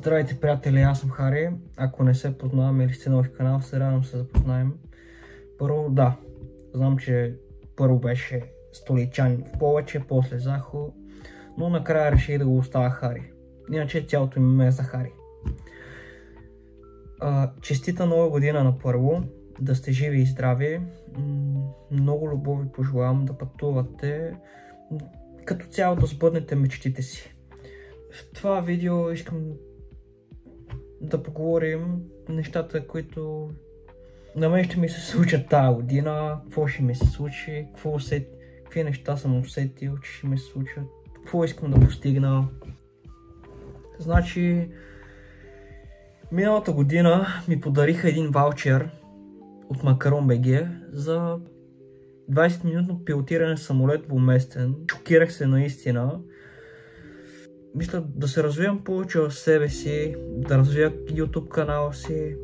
Здравейте, приятели, аз съм Хари. Ако не се познаваме или сте нови в канал, се радвам се запознаем. Първо, знам, че първо беше Столичанин в повече, после Захо, но накрая реших да го оставя Хари. Иначе цялото име е Захари. Честита нова година на първо, да сте живи и здрави. Много любов ви пожелавам, да пътувате, като цяло да сбъднете мечтите си. В това видео искам да поговорим нещата, които на мен ще ми се случат тази година, какво ще ми се случи, какви неща съм усетил, че ще ми се случат, какво искам да постигна. Значи, миналата година ми подариха един ваучер от Макарон.bg за 20-минутно пилотиране самолет двуместен. Шокирах се наистина. Мисля да се развивам повече в себе си, да развия YouTube канала си,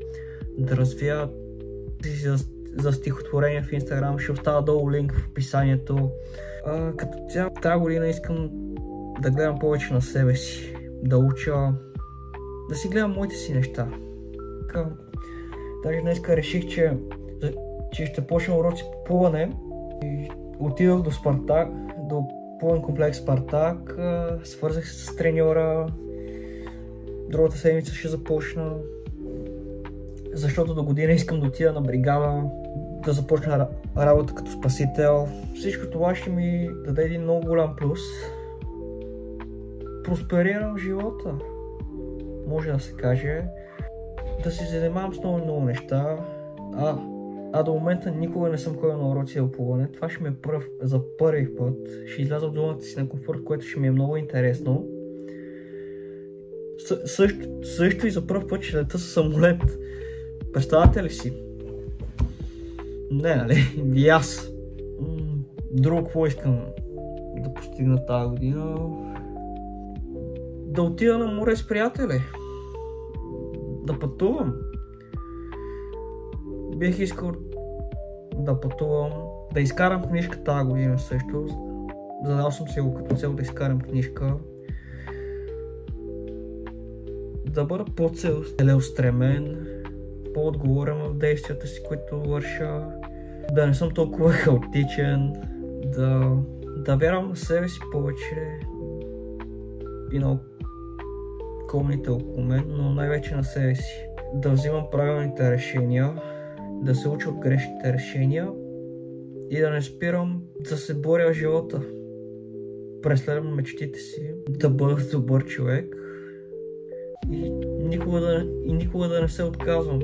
да развия за стихотворения в Instagram. Ще оставя долу линк в описанието. Като цяло тази година искам да гледам повече на себе си, да уча, да си гледам моите си неща. Даже днеска реших, че ще почна уроци по плуване. И отидох до Спартак, до плувен комплекс Спартак, свързах се с треньора. Другата седмица ще започна, защото до година искам да отида на бригада, да започна работа като спасител. Всичко това ще ми даде един много голям плюс. Просперирам в живота, може да се каже, да се занимавам с много неща. До момента никога не съм ходил на уроци за плуване. Това ще ми е за първи път. Ще изляза от зоната си на комфорт, което ще ми е много интересно. Също и за първ път ще лета с самолет. Представяте ли си? Не, нали? И аз. Друго какво искам да постигна тази година? Да отида на море с приятели. Да пътувам. Бих искал да пътувам, да изкарам книжка тази година също. Задал съм си го като цел да изкарам книжка. Да бъда по-целеустремен, по-отговорен в действията си, които върша. Да не съм толкова хаотичен, да вярвам на себе си повече и на околните около мен, но най-вече на себе си. Да взимам правилните решения, да се уча от грешните решения и да не спирам да се боря в живота. Преследвам мечтите си, да бъда добър човек и никога да не се отказвам.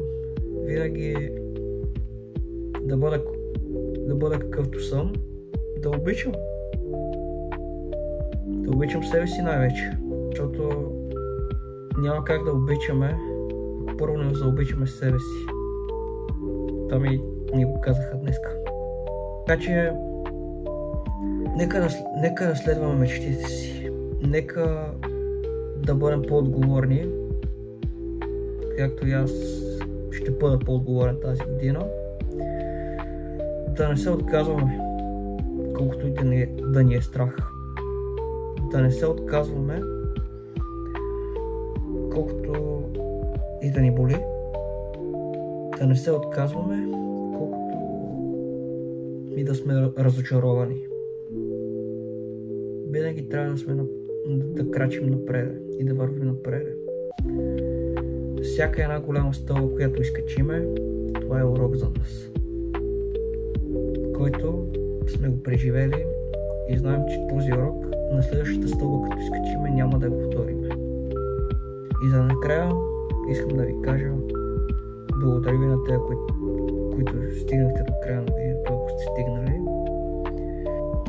Винаги да бъда какъвто съм, да обичам. Да обичам себе си най-вече, защото няма как да обичаме, ако първо не заобичаме себе си. Това ни го казаха днеска. Така че нека да следваме мечтите си. Нека да бъдем по-отговорни, както и аз ще бъда по-отговорен тази година. Да не се отказваме, колкото и да ни е страх. Да не се отказваме, колкото и да ни боли. Да не се отказваме, колкото и да сме разочаровани. Винаги трябва да крачим напред и да вървим напред. Всяка една голяма стълба, която изкачиме, това е урок за нас, който сме го преживели и знаем, че този урок на следващата стълба, като изкачиме, няма да го повторим. И за накрая искам да ви кажа, благодаря ви на тези, които стигнахте до края на видеото, ако сте стигнали.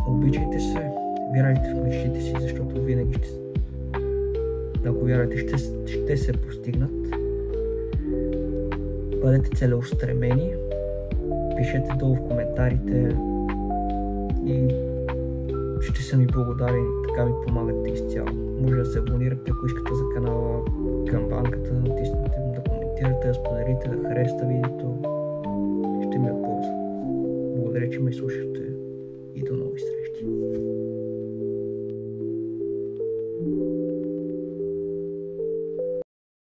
Обичайте се, вярвайте в мечтите си, защото винаги ако вярвате, ще се постигнат. Бъдете целеустремени, пишете долу в коментарите и ще съм ви благодарен, така ми помагате изцяло. Може да се абонирате, ако искате за канала, камбанката, да натиснете, да коментирате, да споделите, да харесате видеото. Ще ми е полза. Благодаря, че ме слушате и до нови срещи.